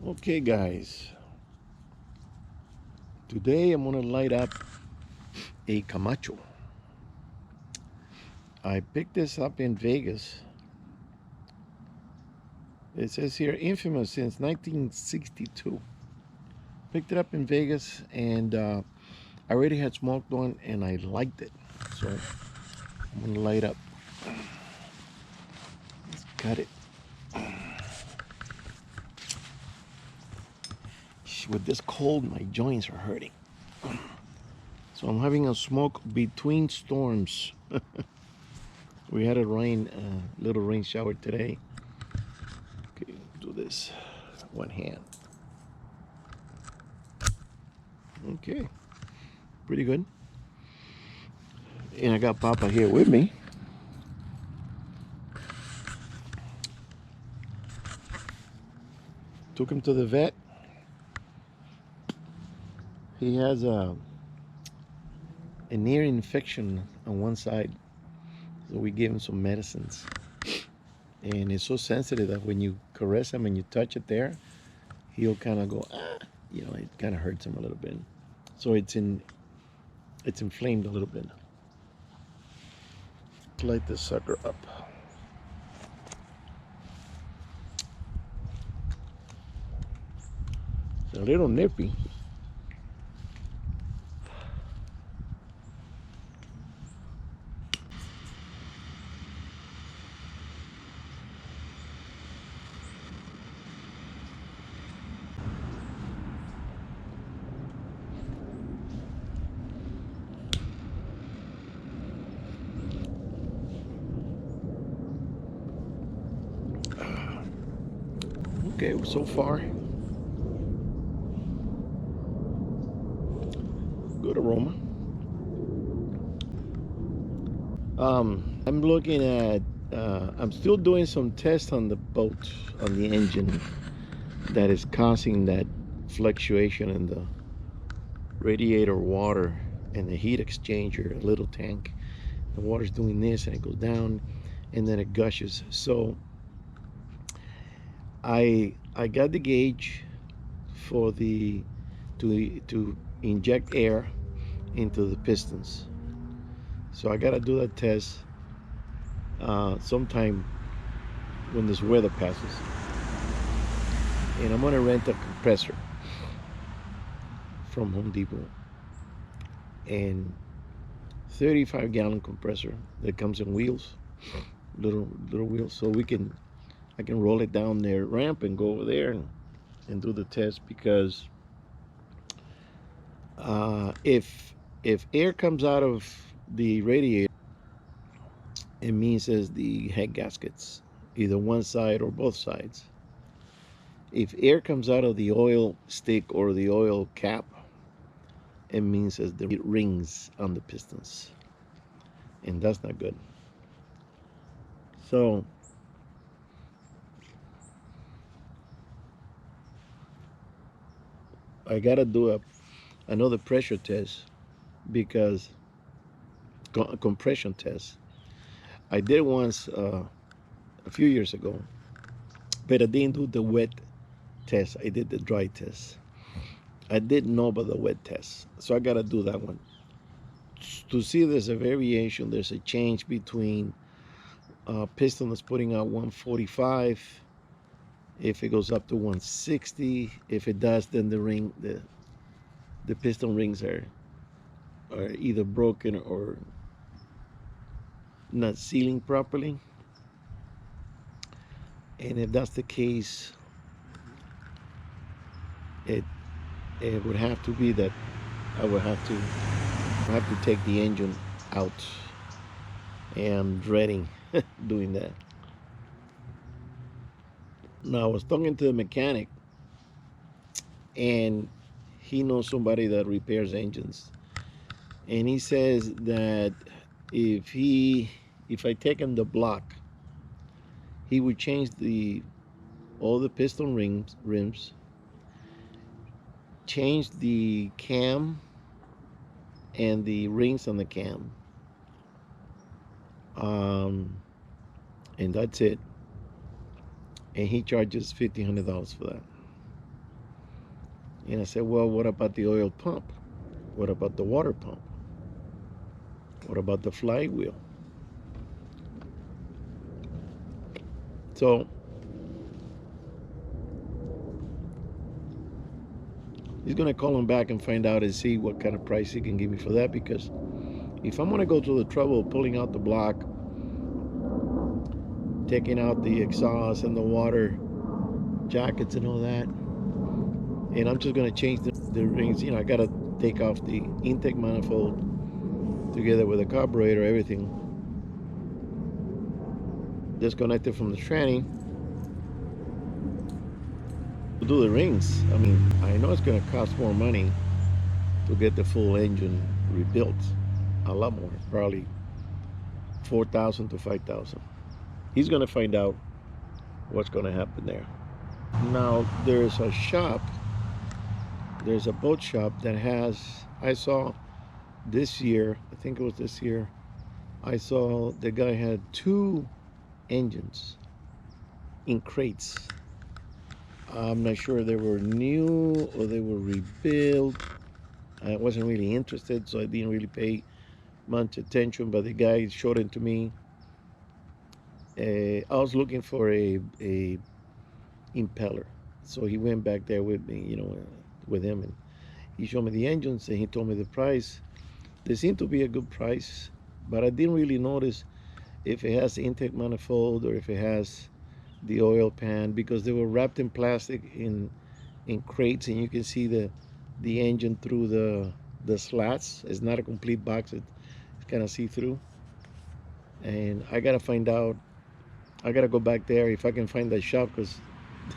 Okay, guys, today I'm gonna light up a Camacho. I picked this up in Vegas. It says here infamous since 1962. Picked it up in Vegas and I already had smoked one and I liked it. So I'm gonna light up. Let's cut it. With this cold, my joints are hurting. So I'm having a smoke between storms. We had a little rain shower today. Okay, do this one hand. Okay, pretty good. And I got Papa here with me. Took him to the vet. He has an ear infection on one side, so we gave him some medicines. And it's so sensitive that when you caress him and you touch it there, he'll kind of go it kind of hurts him a little bit. So it's inflamed a little bit. Light this sucker up. It's a little nippy. Okay, so far, good aroma. I'm looking at, I'm still doing some tests on the boat, on the engine, that is causing that fluctuation in the radiator water and the heat exchanger, a little tank. The water's doing this and it goes down and then it gushes. So I got the gauge for the to inject air into the pistons. So I gotta do that test sometime when this weather passes. And I'm gonna rent a compressor from Home Depot, and 35-gallon compressor that comes in wheels, little wheels, so I can roll it down their ramp and go over there and do the test, because if air comes out of the radiator, it means as the head gaskets, either one side or both sides. If air comes out of the oil stick or the oil cap, it means as the rings on the pistons, and that's not good. So I gotta do another pressure test, because compression test. I did once a few years ago, but I didn't do the wet test. I did the dry test. I didn't know about the wet test, so I gotta do that one to see there's a variation. There's a change between piston that's putting out 145. If it goes up to 160, if it does, then the piston rings are either broken or not sealing properly. And if that's the case, it it would have to be that I would have to take the engine out. And I'm dreading doing that. Now I was talking to the mechanic, and he knows somebody that repairs engines, and he says that if I take him the block, he would change all the piston rims, change the cam and the rings on the cam, and that's it. And he charges $1,500 for that. And I said, well, what about the oil pump? What about the water pump? What about the flywheel? So he's gonna call him back and find out and see what kind of price he can give me for that, because if I'm gonna go through the trouble of pulling out the block, taking out the exhaust and the water jackets and all that, and I'm just gonna change the rings, I gotta take off the intake manifold together with the carburetor, everything disconnected from the tranny to do the rings. I mean, I know it's gonna cost more money to get the full engine rebuilt, a lot more, probably 4,000 to 5,000. He's gonna find out what's gonna happen there. Now there's a shop, there's a boat shop that has, I saw this year, I think it was this year, I saw the guy had 2 engines in crates. I'm not sure they were new or they were rebuilt. I wasn't really interested, so I didn't really pay much attention, but the guy showed it to me. I was looking for a impeller, so he went back there with me, with him, and he showed me the engines and he told me the price. They seemed to be a good price, but I didn't really notice if it has the intake manifold or if it has the oil pan, because they were wrapped in plastic in crates, and you can see the engine through the slats. It's not a complete box, it's kind of see-through. And I gotta find out, I gotta go back there if I can find that shop, because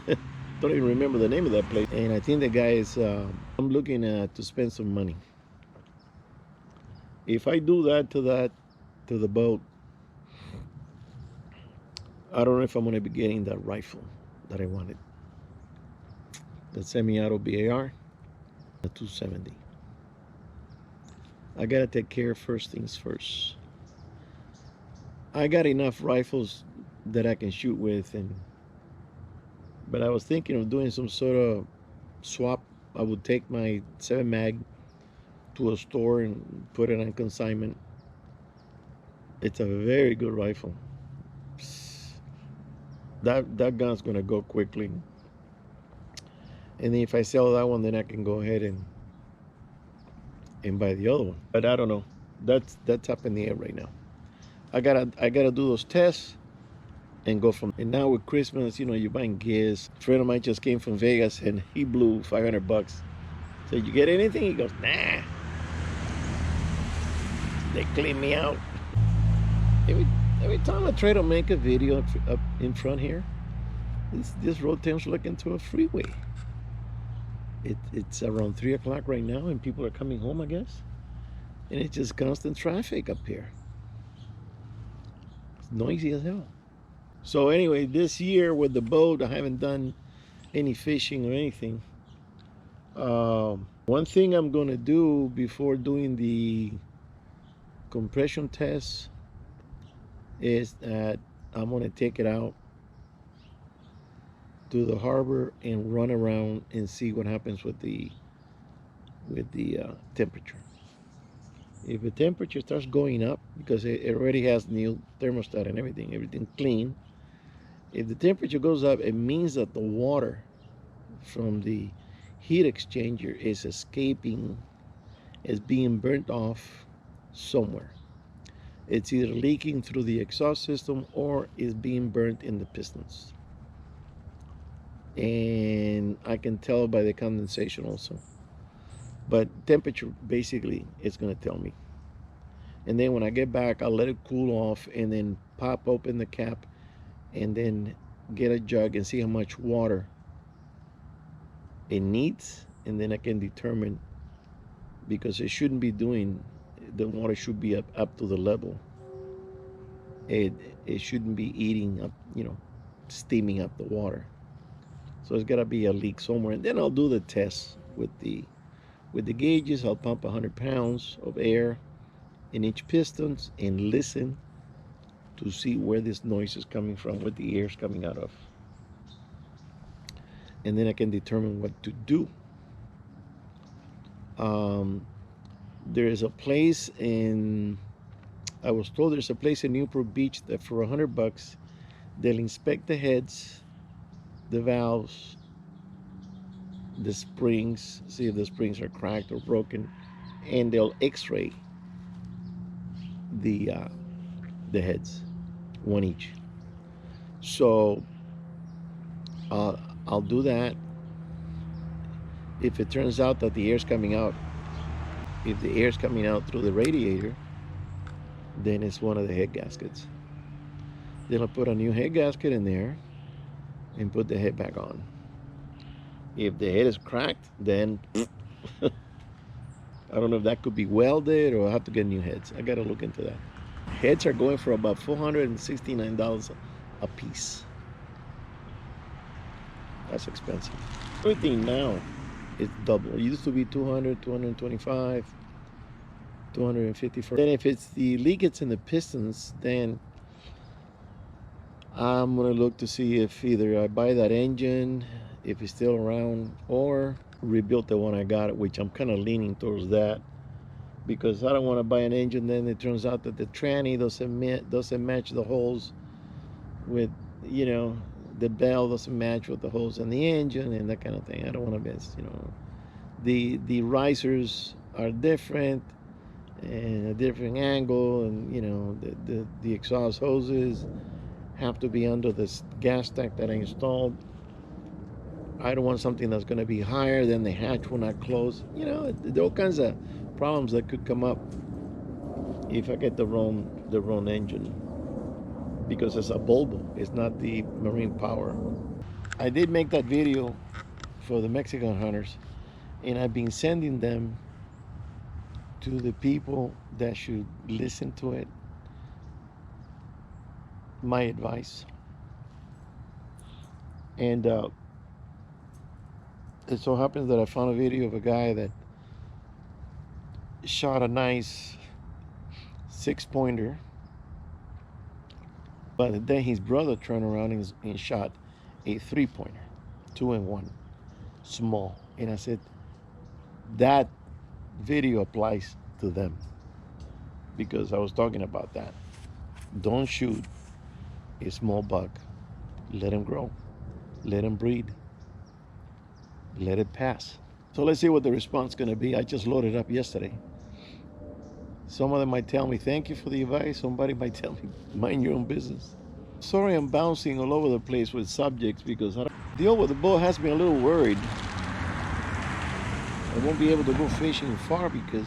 don't even remember the name of that place. And I think the guy is I'm looking to spend some money. If I do that to the boat, I don't know if I'm going to be getting that rifle that I wanted, the semi-auto BAR, the 270. I got to take care first things first. I got enough rifles that I can shoot with, but I was thinking of doing some sort of swap. I would take my 7 mag to a store and put it on consignment. It's a very good rifle. That gun's gonna go quickly. And then if I sell that one, then I can go ahead and buy the other one. But I don't know. That's up in the air right now. I gotta do those tests and go from. And now with Christmas, you're buying gifts. A friend of mine just came from Vegas and he blew $500. So you get anything? He goes, nah. They clean me out. Every time I try to make a video up in front here, this road turns like into a freeway. It's around 3 o'clock right now, and people are coming home, I guess. And it's just constant traffic up here. It's noisy as hell. So anyway, this year with the boat, I haven't done any fishing or anything. One thing I'm gonna do before doing the compression test is that I'm gonna take it out to the harbor and run around and see what happens with the temperature. If the temperature starts going up, because it already has new thermostat and everything clean, if the temperature goes up, it means that the water from the heat exchanger is escaping, is being burnt off somewhere. It's either leaking through the exhaust system or is being burnt in the pistons. And I can tell by the condensation also. But temperature basically is going to tell me. And then when I get back, I'll let it cool off and then pop open the cap and then get a jug and see how much water it needs, and then I can determine, because it shouldn't be doing, the water should be up to the level. It shouldn't be eating up, steaming up the water. So it's got to be a leak somewhere. And then I'll do the test with the gauges. I'll pump 100 pounds of air in each piston and listen to see where this noise is coming from, where the air is coming out of. And then I can determine what to do. Um, there is a place in, I was told there's a place in Newport Beach that for $100 they'll inspect the heads, the valves, the springs, see if the springs are cracked or broken, and they'll X-ray the uh, the heads, one each. So uh, I'll do that. If it turns out that the air's coming out, if the air's coming out through the radiator, then it's one of the head gaskets. Then I'll put a new head gasket in there and put the head back on. If the head is cracked, then I don't know if that could be welded or I have to get new heads. I gotta look into that. Heads are going for about $469 a piece. That's expensive. Everything now is double. It used to be 200, 225, 250 for. Then if it's the leakage in the pistons, then I'm gonna look to see if either I buy that engine, if it's still around, or rebuild the one I got, which I'm kind of leaning towards that, because I don't want to buy an engine. Then it turns out that the tranny doesn't match the holes with, you know, the bell doesn't match with the holes in the engine and that kind of thing. I don't want to miss, you know, the risers are different and a different angle, and you know the exhaust hoses have to be under this gas tank that I installed. I don't want something that's going to be higher than the hatch will not close. You know, there are all kinds of problems that could come up if I get the wrong engine, because it's a Volvo. It's not the Marine Power. I did make that video for the Mexican hunters, and I've been sending them to the people that should listen to it, my advice. And it so happens that I found a video of a guy that shot a nice 6-pointer, but then his brother turned around and shot a 3-pointer, 2-in-1, small. And I said, that video applies to them, because I was talking about that. Don't shoot a small buck. Let him grow. Let him breed. Let it pass. So let's see what the response is going to be. I just loaded up yesterday. Some of them might tell me, thank you for the advice. Somebody might tell me, mind your own business. Sorry I'm bouncing all over the place with subjects, because the deal with the boat has me a little worried. I won't be able to go fishing far because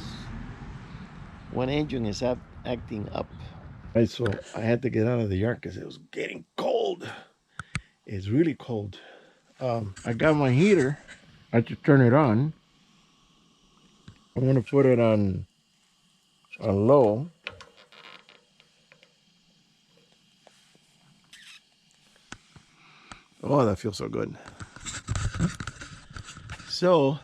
one engine is acting up. Right, so I had to get out of the yard because it was getting cold. It's really cold. I got my heater. I have to turn it on. I'm gonna put it on low. Oh, that feels so good. So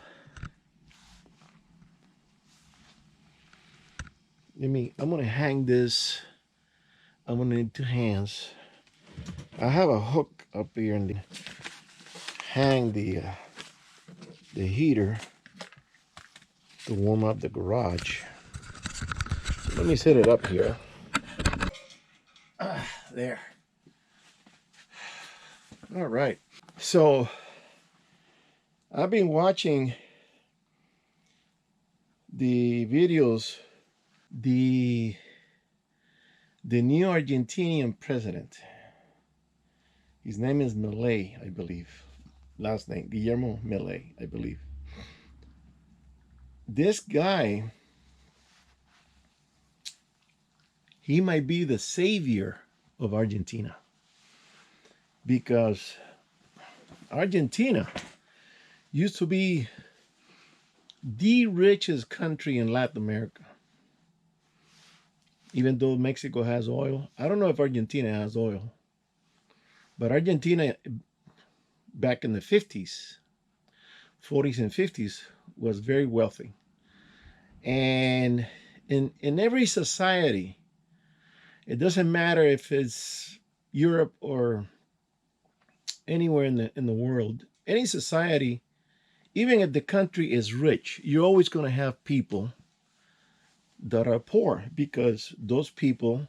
I'm gonna hang this. I'm gonna need 2 hands. I have a hook up here and hang the heater to warm up the garage. So let me set it up here. There. All right. So I've been watching the videos. The new Argentinian president. His name is Milei, I believe. Last name Guillermo Milei, I believe. This guy, he might be the savior of Argentina, because Argentina used to be the richest country in Latin America. Even though Mexico has oil, I don't know if Argentina has oil, but Argentina back in the 50s, 40s and 50s was very wealthy. And in every society, it doesn't matter if it's Europe or anywhere in the world, any society even if the country is rich, you're always going to have people that are poor because those people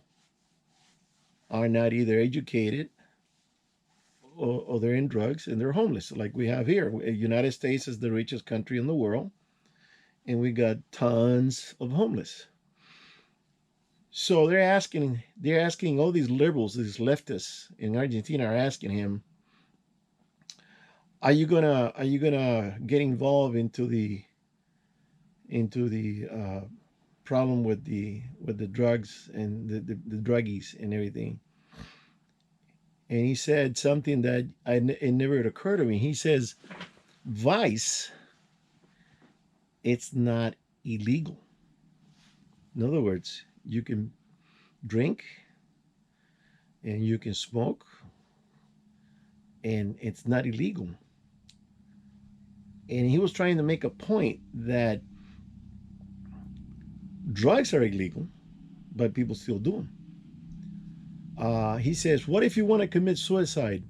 are not either educated or they're in drugs and they're homeless, like we have here. United States is the richest country in the world, and we got tons of homeless. So they're asking all these liberals, these leftists in Argentina are asking him, are you gonna get involved into the problem with the drugs and the druggies and everything? And he said something that it never occurred to me. He says, vice, it's not illegal. In other words, you can drink and you can smoke, and it's not illegal. And he was trying to make a point that drugs are illegal, but people still do them. He says, what if you want to commit suicide?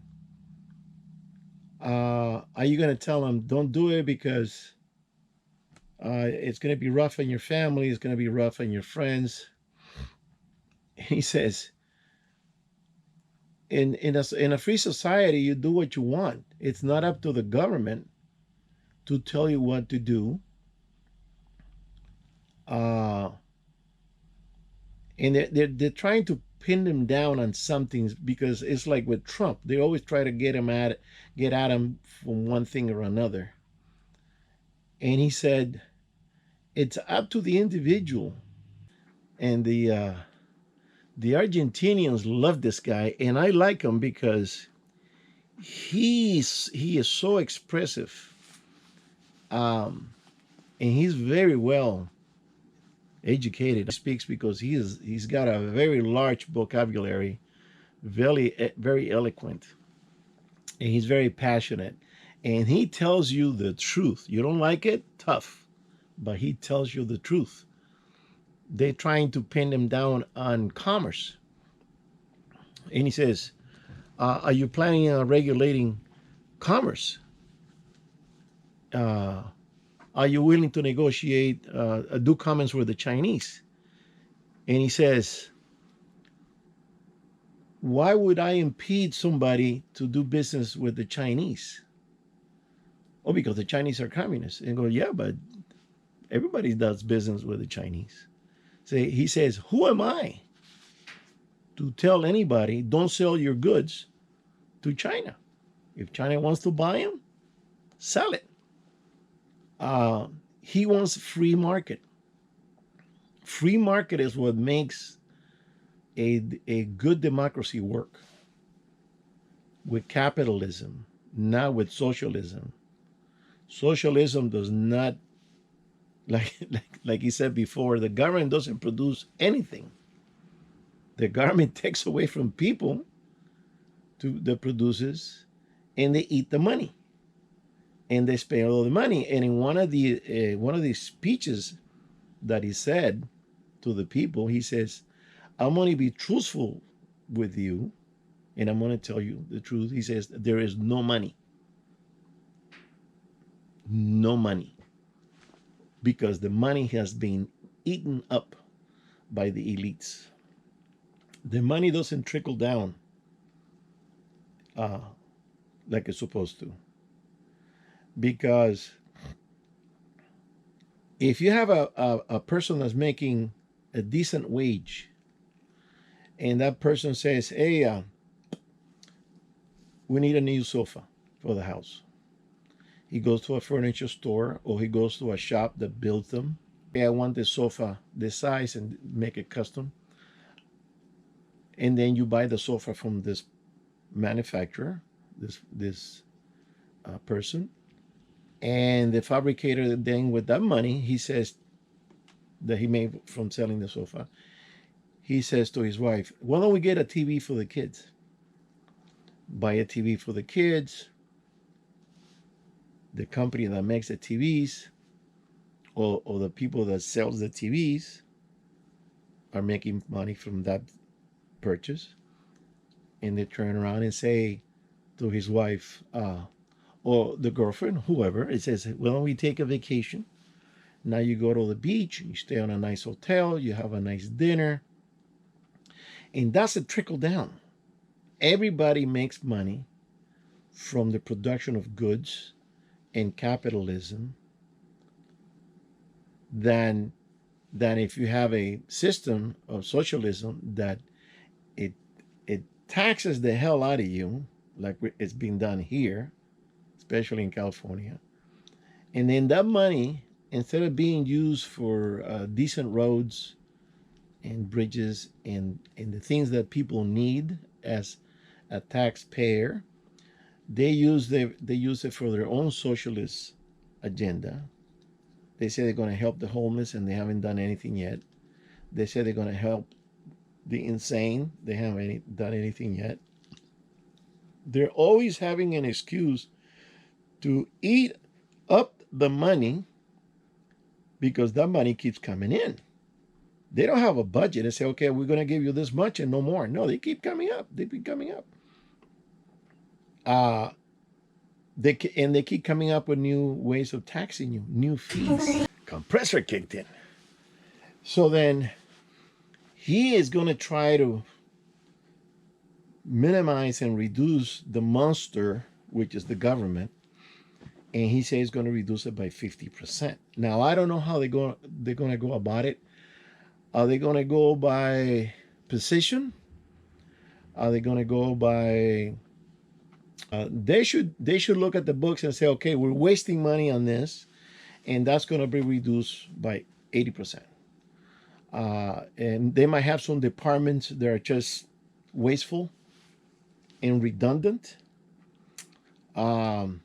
Are you going to tell them don't do it because it's going to be rough on your family, it's going to be rough on your friends? He says, in a free society, you do what you want. It's not up to the government to tell you what to do. Uh, and they're trying to pin them down on something, because it's like with Trump, they always try to get at him from one thing or another. And he said it's up to the individual. And the Argentinians love this guy, and I like him because he is so expressive, and he's very well educated. He speaks because he's got a very large vocabulary, very eloquent, and he's very passionate, and he tells you the truth. You don't like it, tough, but he tells you the truth. They're trying to pin him down on commerce, and he says, are you planning on regulating commerce? Uh, are you willing to negotiate, do comments with the Chinese? And he says, why would I impede somebody to do business with the Chinese? Oh, because the Chinese are communists. And go, yeah, but everybody does business with the Chinese. So he says, who am I to tell anybody don't sell your goods to China? If China wants to buy them, sell it. He wants free market. Free market is what makes a good democracy work. With capitalism, not with socialism. Socialism does not, like he said before, the government doesn't produce anything. The government takes away from people that produces, and they eat the money, and they spend all the money. And in one of the speeches that he said to the people, he says, I'm going to be truthful with you, and I'm going to tell you the truth. He says, there is no money. No money. Because the money has been eaten up by the elites. The money doesn't trickle down like it's supposed to. Because if you have a person that's making a decent wage, and that person says, hey, we need a new sofa for the house. He goes to a furniture store, or he goes to a shop that builds them. Hey, I want this sofa this size, and make it custom. And then you buy the sofa from this manufacturer, this person, and the fabricator then, with that money, he says, that he made from selling the sofa, he says to his wife, why don't we get a TV for the kids? Buy a TV for the kids. The company that makes the TVs, or the people that sells the TVs, are making money from that purchase. And they turn around and say to his wife, or the girlfriend, whoever. It says, well, we take a vacation. Now you go to the beach, you stay on a nice hotel, you have a nice dinner. And that's a trickle down. Everybody makes money from the production of goods and capitalism than if you have a system of socialism that it it taxes the hell out of you, like it's being done here, especially in California. And then that money, instead of being used for decent roads and bridges and the things that people need as a taxpayer, they use it for their own socialist agenda. They say they're going to help the homeless, and they haven't done anything yet. They say they're going to help the insane. They haven't done anything yet. They're always having an excuse to eat up the money because that money keeps coming in. They don't have a budget and say, okay, we're going to give you this much and no more. No, they keep coming up. They keep coming up. They keep coming up with new ways of taxing you, new fees. Compressor kicked in. So then he is going to try to minimize and reduce the monster, which is the government, and he says he's going to reduce it by 50%. Now I don't know how they're going to go about it. Are they going to go by position? Are they going to go by? They should look at the books and say, okay, we're wasting money on this, and that's going to be reduced by 80%. And they might have some departments that are just wasteful and redundant. And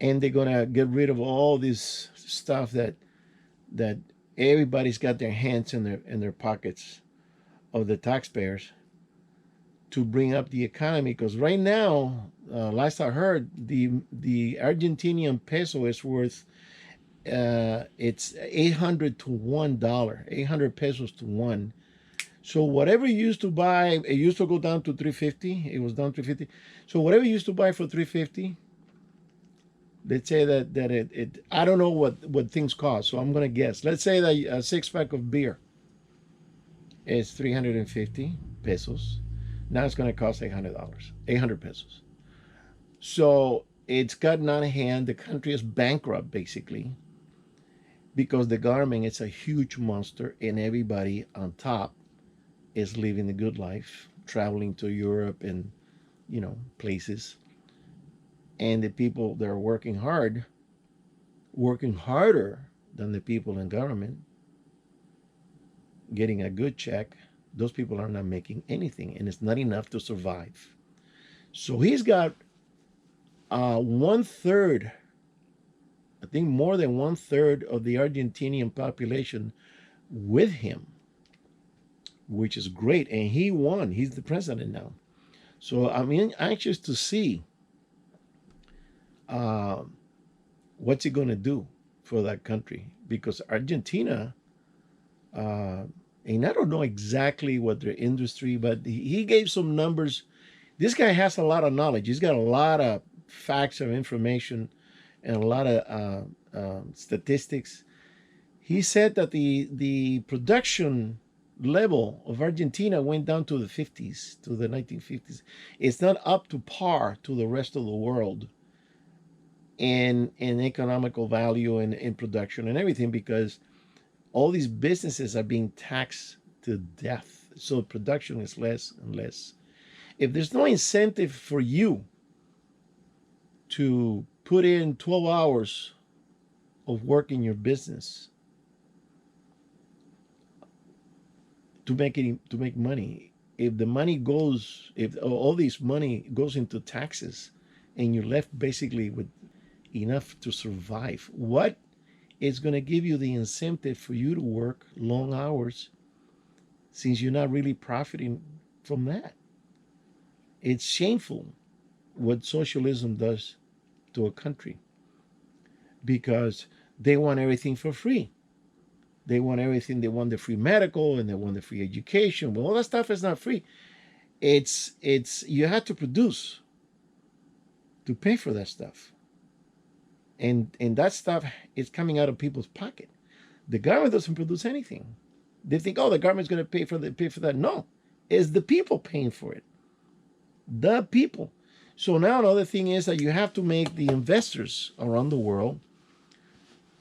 they're gonna get rid of all this stuff that everybody's got their hands in their pockets of the taxpayers to bring up the economy. Because right now, last I heard, the Argentinian peso is worth it's 800 to $1, 800 pesos to one. So whatever you used to buy, it used to go down to 350. It was down 350. So whatever you used to buy for 350, let's say that it I don't know what things cost, so I'm gonna guess. Let's say that a 6-pack of beer is 350 pesos. Now it's gonna cost $800, 800 pesos. So it's gotten out of hand. The country is bankrupt basically because the government is a huge monster, and everybody on top is living the good life, traveling to Europe and places. And the people that are working hard, working harder than the people in government, getting a good check, those people are not making anything, and it's not enough to survive. So he's got 1/3, I think more than 1/3 of the Argentinian population with him, which is great. And he won. He's the president now. So I'm anxious to see what's he going to do for that country, because Argentina, and I don't know exactly what their industry, but he gave some numbers. This guy has a lot of knowledge. He's got a lot of facts of information and a lot of statistics. He said that the production level of Argentina went down to the 50s, to the 1950s. It's not up to par to the rest of the world in economical value and in production and everything, because all these businesses are being taxed to death. So production is less and less. If there's no incentive for you to put in 12 hours of work in your business to make money, if the money goes, if all this money goes into taxes and you're left basically with enough to survive, what is going to give you the incentive for you to work long hours since you're not really profiting from that? It's shameful what socialism does to a country, because they want everything for free. They want everything. They want the free medical and they want the free education. Well, all that stuff is not free. It's you have to produce. to pay for that stuff. And that stuff is coming out of people's pocket. The government doesn't produce anything. They think, oh, the government's going to pay for that. No, it's the people paying for it. The people. So now another thing is that you have to make the investors around the world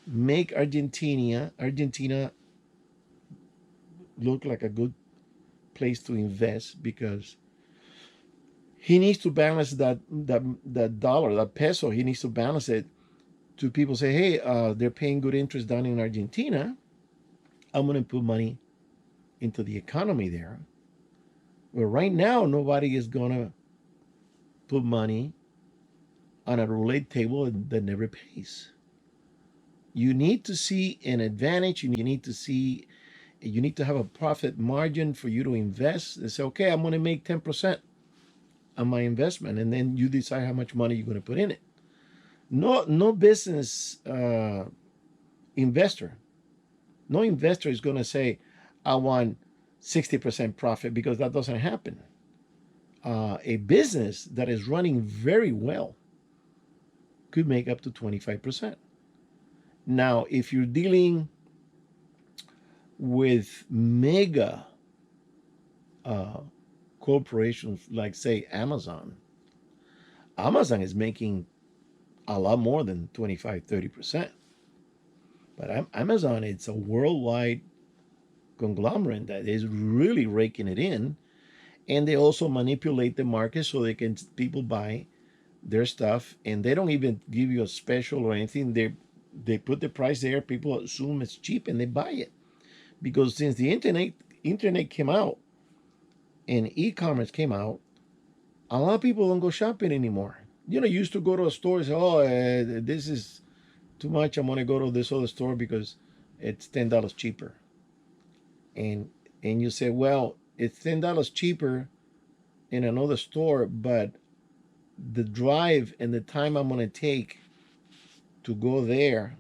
make Argentina look like a good place to invest, because he needs to balance that dollar, that peso. He needs to balance it to people say, hey, they're paying good interest down in Argentina. I'm going to put money into the economy there. But right now, nobody is going to put money on a roulette table that never pays. You need to see an advantage. You need to have a profit margin for you to invest and say, okay, I'm going to make 10% on my investment. And then you decide how much money you're going to put in it. No business investor, no investor is going to say, I want 60% profit, because that doesn't happen. A business that is running very well could make up to 25%. Now, if you're dealing with mega corporations like, say, Amazon is making a lot more than 25-30%. But Amazon, it's a worldwide conglomerate that is really raking it in, and they also manipulate the market so people buy their stuff, and they don't even give you a special or anything. They put the price there. People assume it's cheap and they buy it, because since the internet came out and e-commerce came out, a lot of people don't go shopping anymore. You used to go to a store and say, oh, this is too much. I'm going to go to this other store because it's $10 cheaper. And you say, well, it's $10 cheaper in another store, but the drive and the time I'm going to take to go there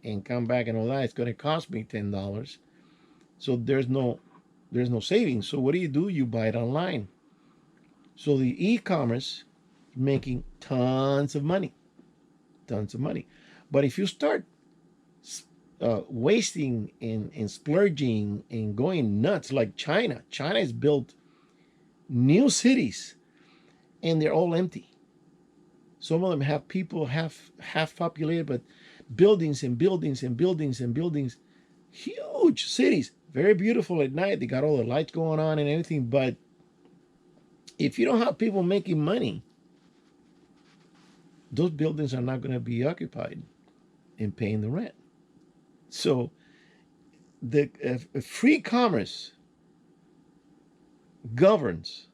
and come back and all that, it's going to cost me $10. So there's no savings. So what do? You buy it online. So the e-commerce making tons of money. But if you start wasting and splurging and going nuts like China has built new cities and they're all empty. Some of them have people half populated, but buildings and buildings and buildings and buildings, huge cities, very beautiful at night. They got all the lights going on and everything. But if you don't have people making money, those buildings are not going to be occupied and paying the rent. So the free commerce governs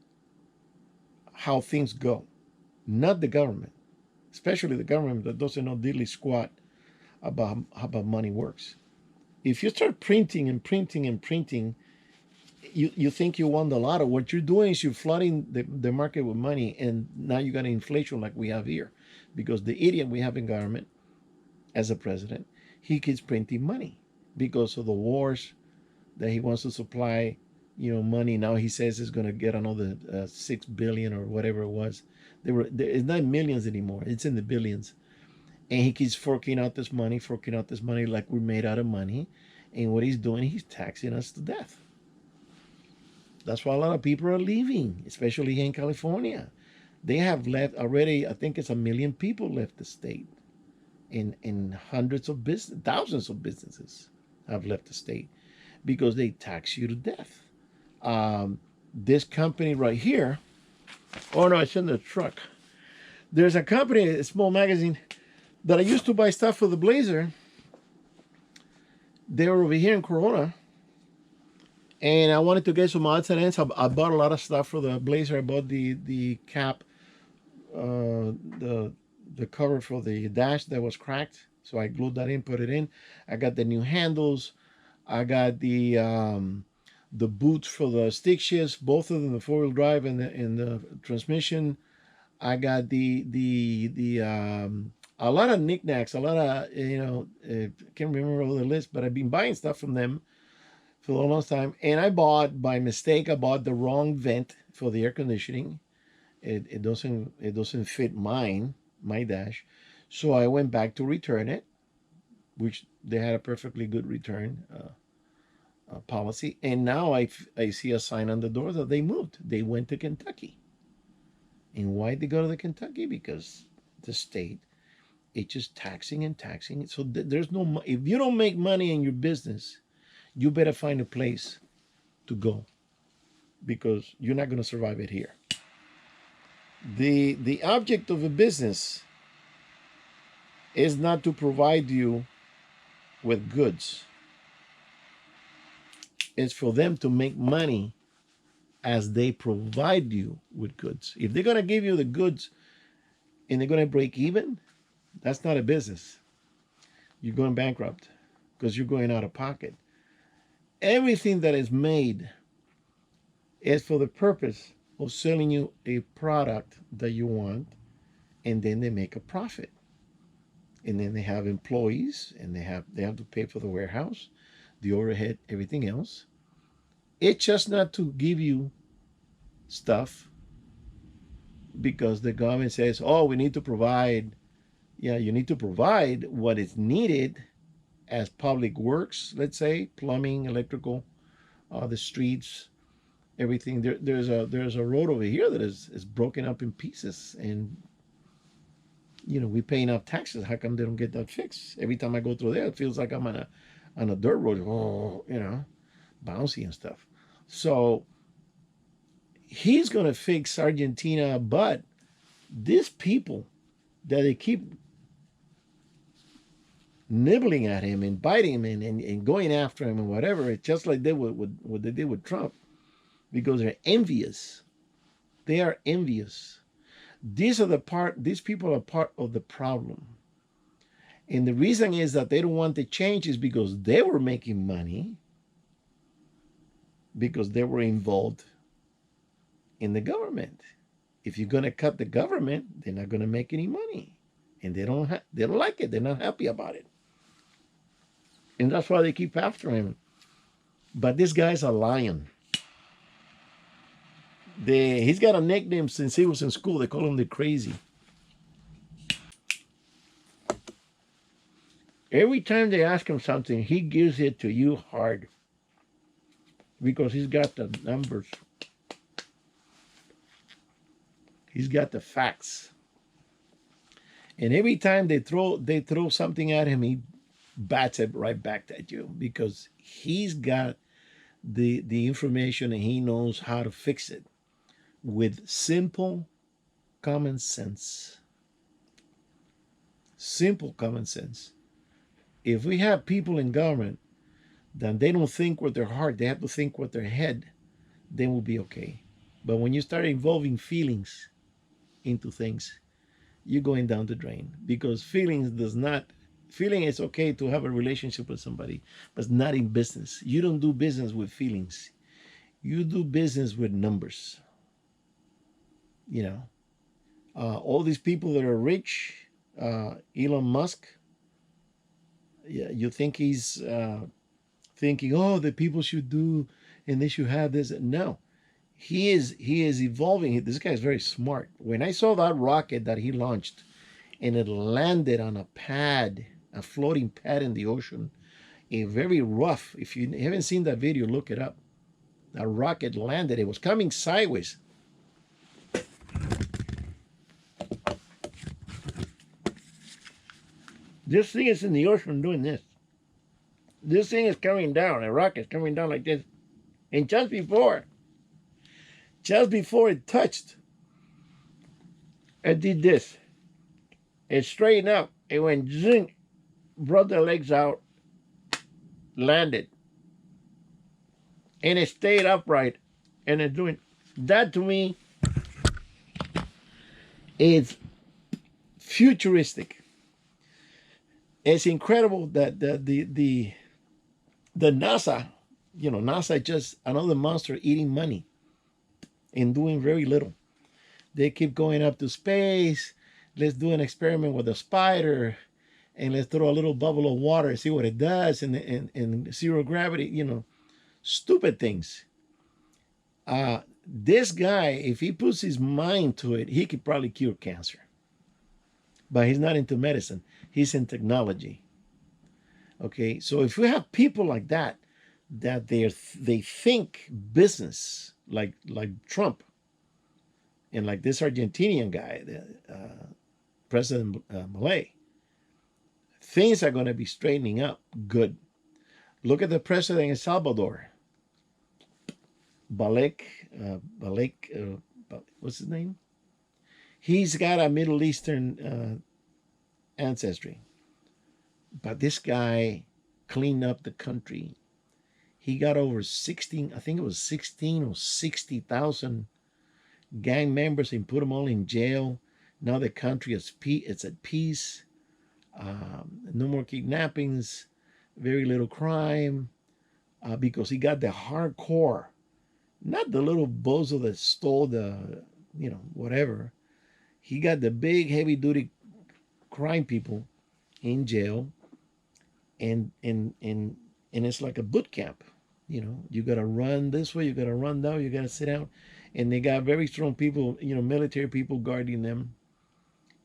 how things go, not the government, especially the government that doesn't know diddly squat about how money works. If you start printing and printing and printing, you think you won the lotto. What you're doing is you're flooding the market with money, and now you got inflation like we have here, because the idiot we have in government as a president, he keeps printing money because of the wars that he wants to supply, money. Now he says he's going to get another 6 billion or whatever it was. It's not millions anymore. It's in the billions. And he keeps forking out this money like we're made out of money. And what he's doing, he's taxing us to death. That's why a lot of people are leaving, especially here in California. They have left already. I think it's 1 million people left the state. And thousands of businesses have left the state because they tax you to death. This company right here, oh no, it's in the truck. There's a company, a small magazine, that I used to buy stuff for the Blazer. They were over here in Corona, and I wanted to get some odds and ends. I bought a lot of stuff for the Blazer. I bought the cap, the cover for the dash that was cracked, so I glued that in, put it in. I got the new handles. I got the boots for the stick shifts, both of them, the 4-wheel drive and the transmission. I got a lot of knickknacks, a lot of, can't remember all the list, but I've been buying stuff from them for a long time. And by mistake, I bought the wrong vent for the air conditioning. It doesn't fit mine. my dash. So I went back to return it, which they had a perfectly good return policy. And now I see a sign on the door that they moved. They went to Kentucky. And why they go to the Kentucky? Because the state, it's just taxing and taxing. So there's no, if you don't make money in your business, you better find a place to go because you're not going to survive it here. The object of a business is not to provide you with goods. It's for them to make money as they provide you with goods. If they're going to give you the goods and they're going to break even, that's not a business. You're going bankrupt because you're going out of pocket. Everything that is made is for the purpose of selling you a product that you want, and then they make a profit. And then they have employees, and they have to pay for the warehouse, the overhead, everything else. It's just not to give you stuff because the government says, oh, we need to provide. Yeah, you need to provide what is needed as public works, let's say, plumbing, electrical, the streets, everything. There's a road over here that is broken up in pieces, and we pay enough taxes. How come they don't get that fixed? Every time I go through there, it feels like I'm on a dirt road, bouncy and stuff. So he's gonna fix Argentina, but these people that they keep nibbling at him and biting him and going after him and whatever, it's just like they would what they did with Trump, because they're envious. They are envious. These people are part of the problem. And the reason is that they don't want the change is because they were making money, because they were involved in the government. If you're going to cut the government, they're not going to make any money. And they don't like it. They're not happy about it. And that's why they keep after him. But this guy's a lion. He's got a nickname since he was in school. They call him the Crazy. Every time they ask him something, he gives it to you hard because he's got the numbers. He's got the facts. And every time they throw something at him, he bats it right back at you because he's got the information and he knows how to fix it with simple common sense. Simple common sense. If we have people in government that they don't think with their heart, they have to think with their head, then we'll be okay. But when you start involving feelings into things, you're going down the drain because feeling is okay to have a relationship with somebody, but it's not in business. You don't do business with feelings. You do business with numbers. All these people that are rich, Elon Musk, yeah, you think he's thinking, oh, the people should do and they should have this. No, he is evolving. This guy is very smart. When I saw that rocket that he launched and it landed on a floating pad in the ocean, a very rough, if you haven't seen that video, look it up. That rocket landed, it was coming sideways. This thing is in the ocean doing this. This thing is coming down. A rocket's coming down like this. And just before it touched, it did this. It straightened up. It went zing, brought the legs out, landed. And it stayed upright. And it's doing that. To me, it's futuristic. It's incredible that the NASA, NASA just another monster eating money and doing very little. They keep going up to space. Let's do an experiment with a spider and let's throw a little bubble of water, see what it does, and zero gravity, stupid things. This guy, if he puts his mind to it, he could probably cure cancer. but he's not into medicine. He's in technology. Okay, so if we have people like that, that they think business like Trump and like this Argentinian guy, President Milei, things are going to be straightening up good. Look at the president in El Salvador, Balek, what's his name? He's got a Middle Eastern ancestry, but this guy cleaned up the country. He got over 16, I think it was 16 or 60,000 gang members and put them all in jail. Now the country is it's at peace. No more kidnappings, very little crime, because he got the hardcore, not the little bozo that stole the, whatever. He got the big, heavy duty crime people in jail, and it's like a boot camp. You got to run this way, you got to run that way, you got to sit down, and they got very strong people, military people guarding them,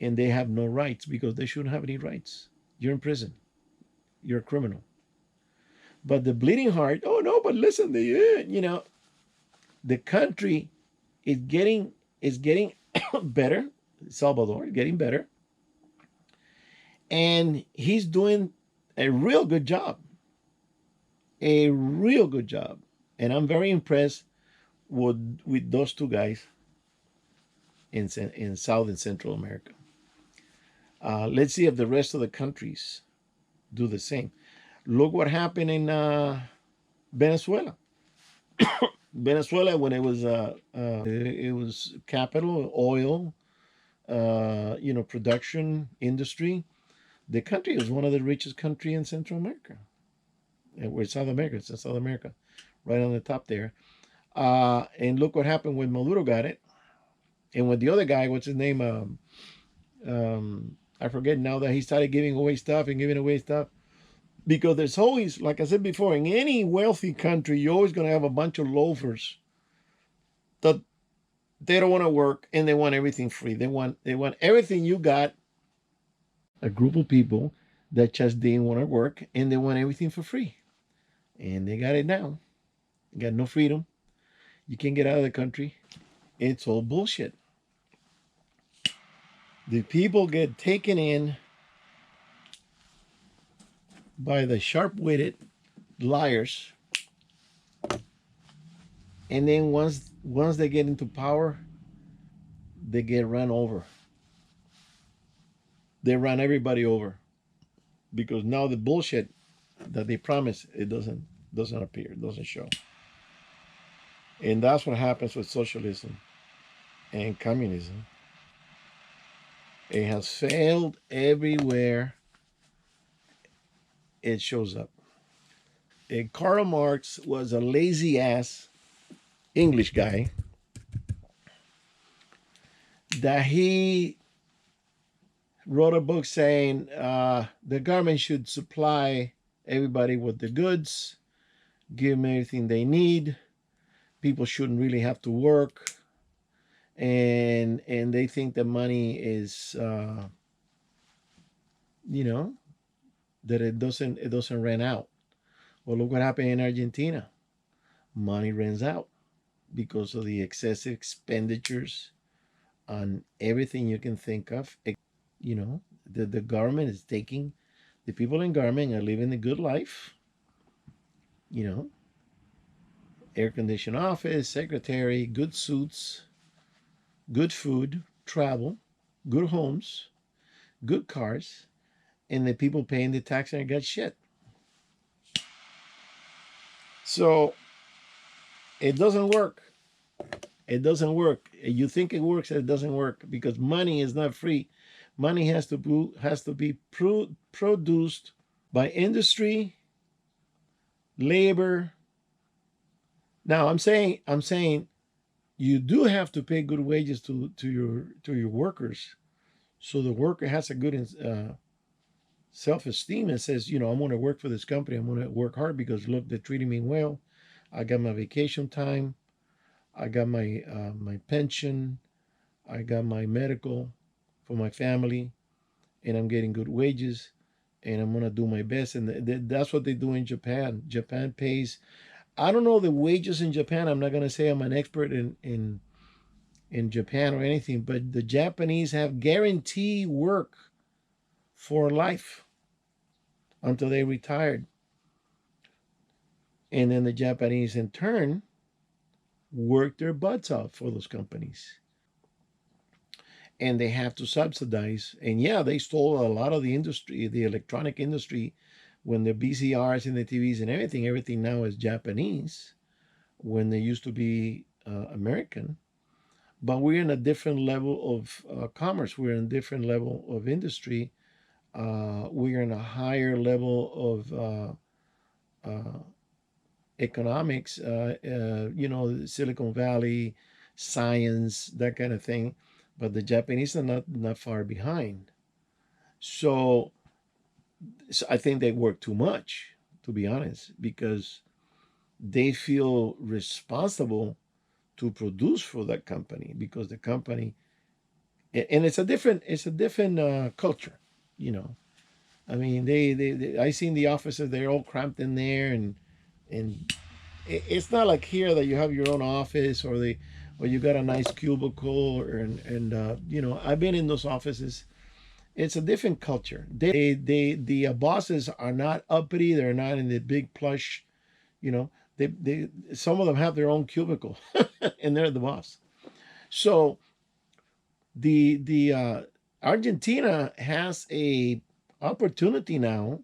and they have no rights because they shouldn't have any rights. You're in prison. You're a criminal. But the bleeding heart, oh no, but listen, the country is getting better. Salvador is getting better, and he's doing a real good job. A real good job. And I'm very impressed with those two guys in South and Central America. Let's see if the rest of the countries do the same. Look what happened in Venezuela. Venezuela, when it was capital, oil, production industry. The country was one of the richest country in Central America. We're South America. It's in South America, right on the top there. And look what happened when Maduro got it, and when the other guy, what's his name? I forget now, that he started giving away stuff, because there's always, like I said before, in any wealthy country, you're always going to have a bunch of loafers that they don't want to work and they want everything free. They want everything you got. A group of people that just didn't want to work and they want everything for free, and they got it now. You got no freedom. You can't get out of the country. It's all bullshit. The people get taken in by the sharp-witted liars, and then once they get into power, they get run over. They run everybody over, because now the bullshit that they promise, it doesn't appear, it doesn't show. And that's what happens with socialism and communism. It has failed everywhere it shows up. And Karl Marx was a lazy ass English guy that he wrote a book saying the government should supply everybody with the goods, give them everything they need. People shouldn't really have to work, and they think that money is, that it doesn't run out. Well, look what happened in Argentina. Money runs out because of the excessive expenditures on everything you can think of. The government is taking the people in government are living a good life. Air conditioned office, secretary, good suits, good food, travel, good homes, good cars, and the people paying the tax and got shit. So it doesn't work. It doesn't work. You think it works, it doesn't work, because money is not free. Money has to be produced by industry, labor. Now I'm saying you do have to pay good wages to your workers, so the worker has a good self-esteem and says, I'm going to work for this company. I'm going to work hard because look, they're treating me well. I got my vacation time. I got my pension. I got my medical for my family. and I'm getting good wages, and I'm gonna do my best. And that's what they do in Japan. Japan pays. I don't know the wages in Japan. I'm not gonna say I'm an expert in Japan or anything, but the Japanese have guaranteed work for life until they retired, and then the Japanese in turn work their butts off for those companies, and they have to subsidize. And yeah, they stole a lot of the industry, the electronic industry, when the BCRs and the TVs and everything now is Japanese, when they used to be American. But we're in a different level of commerce. We're in a different level of industry. We're in a higher level of economics. Silicon Valley, science, that kind of thing. But the Japanese are not far behind. So, so I think they work too much, to be honest, because they feel responsible to produce for that company, because the company, and it's a different culture, you know. I mean, they I seen the offices, they're all cramped in there, and it's not like here that you have your own office, or you got a nice cubicle, and I've been in those offices. It's a different culture. The bosses are not uppity. They're not in the big plush. You know, they some of them have their own cubicle, and they're the boss. So the Argentina has a opportunity now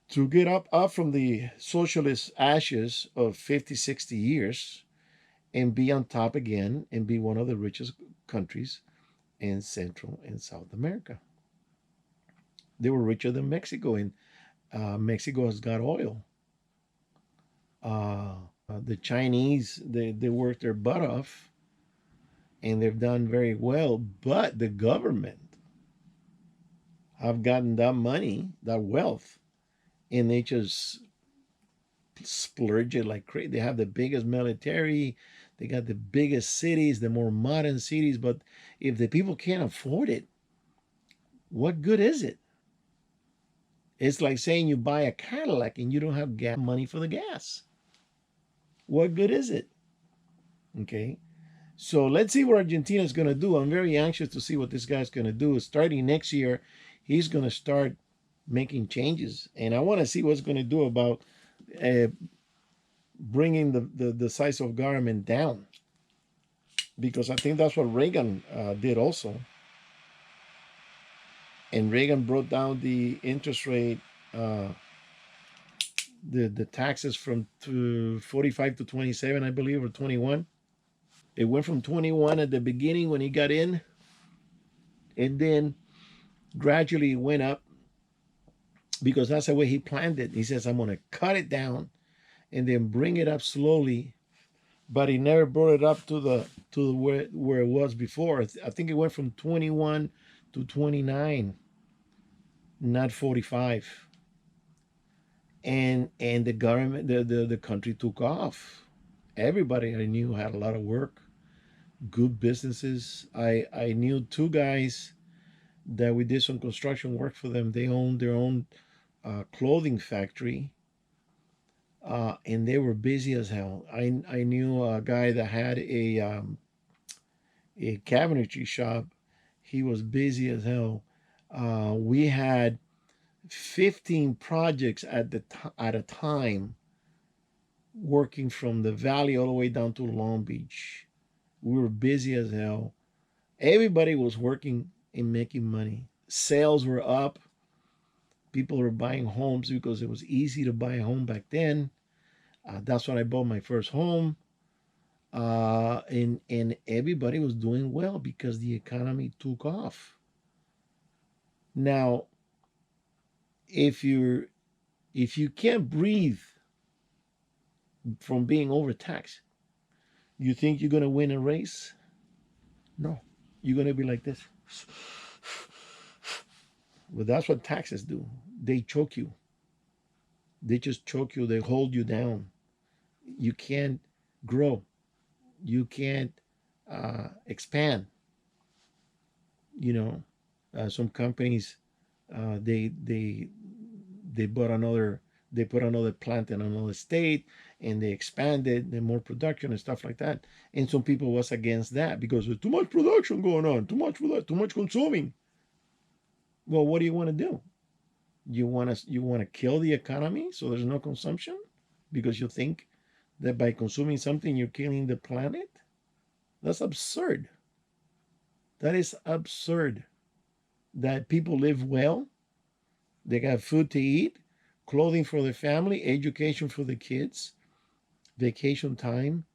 to get up from the socialist ashes of 50, 60 years and be on top again and be one of the richest countries in Central and South America. They were richer than Mexico, and Mexico has got oil. The Chinese, they work their butt off and they've done very well, but the government have gotten that money, that wealth, and they just splurge it like crazy. They have the biggest military, they got the biggest cities, the more modern cities, but if the people can't afford it, what good is it? It's like saying you buy a Cadillac and you don't have money for the gas. What good is it? Okay. So let's see what Argentina is going to do. I'm very anxious to see what this guy's going to do. Starting next year, he's going to start making changes, and I want to see what's going to do about uh, bringing the size of government down, because I think that's what Reagan did also. And Reagan brought down the interest rate, uh, the taxes from 45 to 27, I believe, or 21. It went from 21 at the beginning when he got in, and then gradually went up, because that's the way he planned it. He says, I'm going to cut it down and then bring it up slowly. But he never brought it up to where it was before. I think it went from 21 to 29, not 45. And the government, the country took off. Everybody I knew had a lot of work, good businesses. I knew two guys that we did some construction work for them. They owned their own clothing factory, and they were busy as hell. I knew a guy that had a cabinetry shop. He was busy as hell. We had 15 projects at a time, working from the valley all the way down to Long Beach. We were busy as hell. Everybody was working and making money. Sales were up. People were buying homes because it was easy to buy a home back then. That's when I bought my first home. And everybody was doing well because the economy took off. Now, if you're if you can't breathe from being overtaxed, you think you're gonna win a race? No, you're gonna be like this. Well, that's what taxes do. They choke you. They just choke you. They hold you down. You can't grow. You can't expand. You know. Some companies, they they bought another, they put another plant in another state, and they expanded the more production and stuff like that. And some people was against that because there's too much production going on, too much consuming. Well, what do you want to do? You want to kill the economy so there's no consumption because you think that by consuming something you're killing the planet? That's absurd. That is absurd. That people live well, they got food to eat, clothing for the family, education for the kids, vacation time.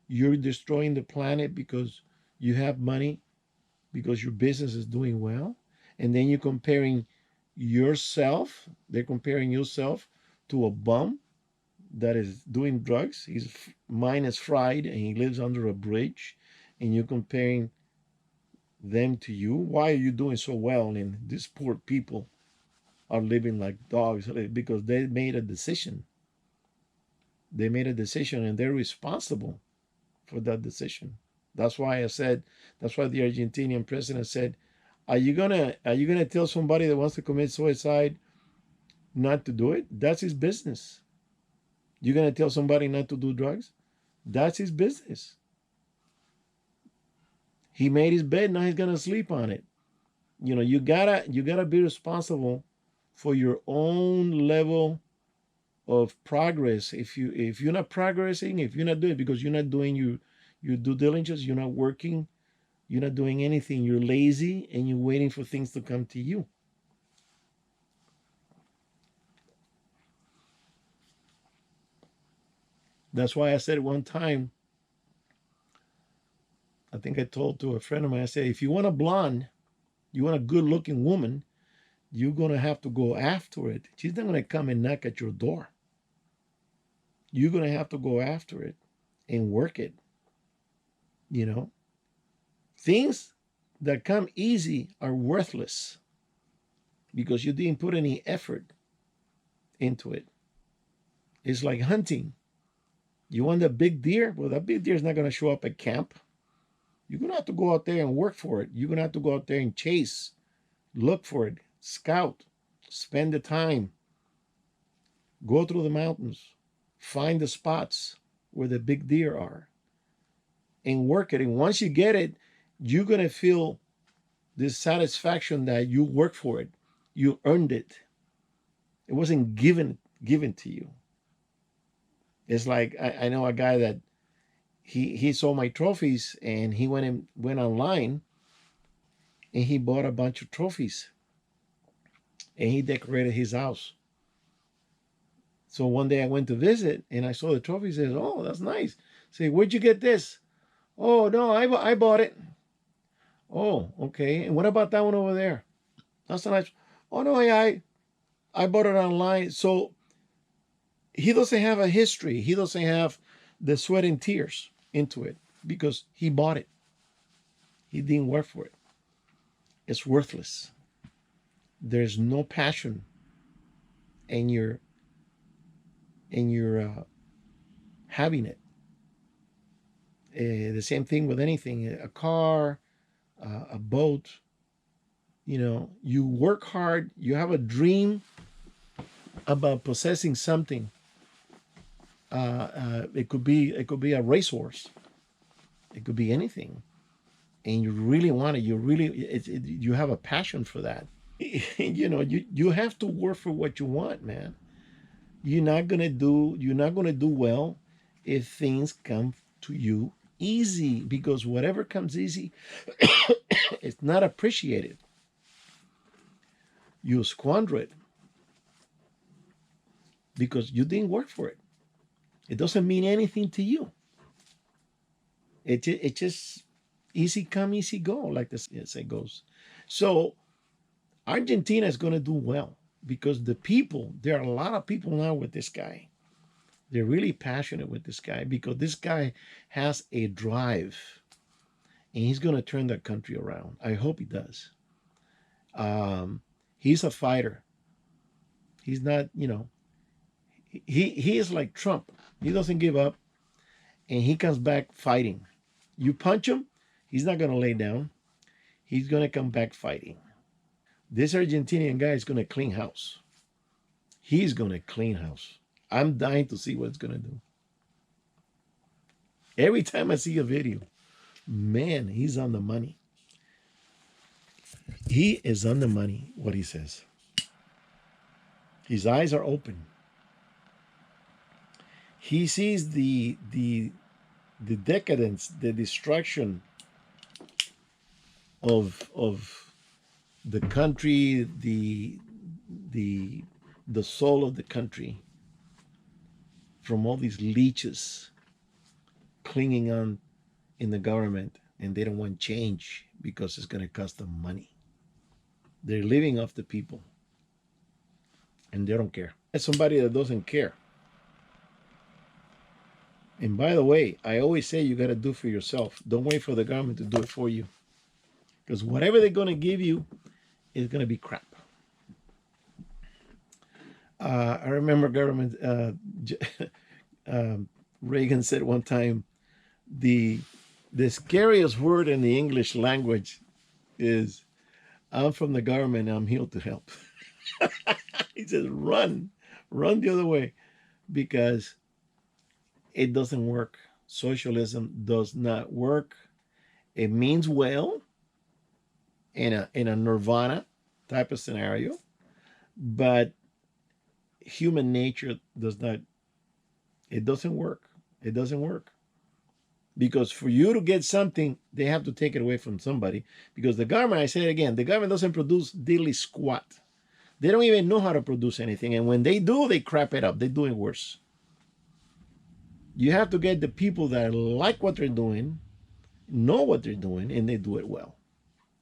You're destroying the planet because you have money, because your business is doing well. And then you're comparing yourself, they're comparing yourself to a bum that is doing drugs. His mind is fried and he lives under a bridge. And you're comparing them to you. Why are you doing so well? And these poor people are living like dogs because they made a decision. They made a decision and they're responsible for that decision. That's why I said, that's why the Argentinian president said, are you gonna tell somebody that wants to commit suicide not to do it? That's his business. You're gonna tell somebody not to do drugs? That's his business. He made his bed, now he's gonna sleep on it. You gotta be responsible for your own level of progress. If you're not progressing, if you're not doing, because you're not doing your due diligence, you're not working, you're not doing anything, you're lazy and you're waiting for things to come to you. That's why I said one time, I think I told to a friend of mine, I said, if you want a blonde, you want a good looking woman, you're gonna have to go after it. She's not gonna come and knock at your door. You're gonna have to go after it and work it. You know, things that come easy are worthless because you didn't put any effort into it. It's like hunting. You want a big deer? Well, that big deer is not going to show up at camp. You're going to have to go out there and work for it. You're going to have to go out there and chase, look for it, scout, spend the time, go through the mountains, find the spots where the big deer are, and work it. And once you get it, you're going to feel this satisfaction that you worked for it. You earned it. It wasn't given to you. It's like I know a guy that he saw my trophies and he went online and he bought a bunch of trophies and he decorated his house. So one day I went to visit and I saw the trophy. Says, "Oh, that's nice." Say, "Where'd you get this?" "Oh no, I bought it." "Oh, okay. And what about that one over there?" "That's a nice." "Oh no, I bought it online." So he doesn't have a history. He doesn't have the sweat and tears into it because he bought it. He didn't work for it. It's worthless. There's no passion in your having it. The same thing with anything, a car, a boat. You work hard. You have a dream about possessing something. It could be a racehorse. It could be anything, and you really want it. You have a passion for that. You have to work for what you want, man. You're not gonna do well if things come to you easy, because whatever comes easy, it's not appreciated. You squander it because you didn't work for it. It doesn't mean anything to you. It just easy come, easy go, like the say goes. So Argentina is going to do well because there are a lot of people now with this guy. They're really passionate with this guy because this guy has a drive and he's going to turn that country around. I hope he does. He's a fighter. He's not, he is like Trump. He doesn't give up and he comes back fighting. You punch him, he's not going to lay down. He's going to come back fighting. This Argentinian guy is going to clean house. He's going to clean house. I'm dying to see what it's going to do. Every time I see a video, man, he's on the money. He is on the money, what he says. His eyes are open. He sees the decadence, the destruction of the country, the soul of the country, from all these leeches clinging on in the government, and they don't want change because it's going to cost them money. They're living off the people, and they don't care. As somebody that doesn't care. And by the way, I always say you got to do for yourself. Don't wait for the government to do it for you, because whatever they're going to give you is going to be crap. I remember government. Reagan said one time, the scariest word in the English language is, "I'm from the government. I'm here to help." He says, run the other way, because it doesn't work. Socialism does not work. It means well in a nirvana type of scenario, but human nature does not. It doesn't work. It doesn't work. Because for you to get something, they have to take it away from somebody. Because the government, I say it again, the government doesn't produce diddly squat. They don't even know how to produce anything. And when they do, they crap it up. They do it worse. You have to get the people that like what they're doing, know what they're doing, and they do it well.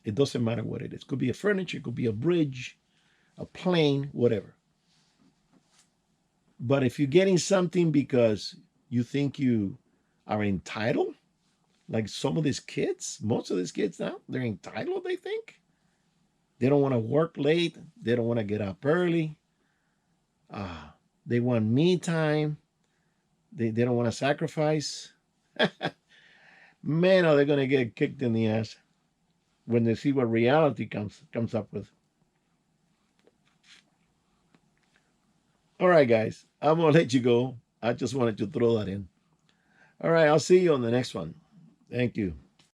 It doesn't matter what it is. It could be a furniture, it could be a bridge, a plane, whatever. But if you're getting something because you think you are entitled, like some of these kids, most of these kids now, they're entitled, they think. They don't want to work late. They don't want to get up early. They want me time. They don't want to sacrifice. Man, are they going to get kicked in the ass when they see what reality comes up with. All right, guys, I'm going to let you go. I just wanted to throw that in. All right, I'll see you on the next one. Thank you.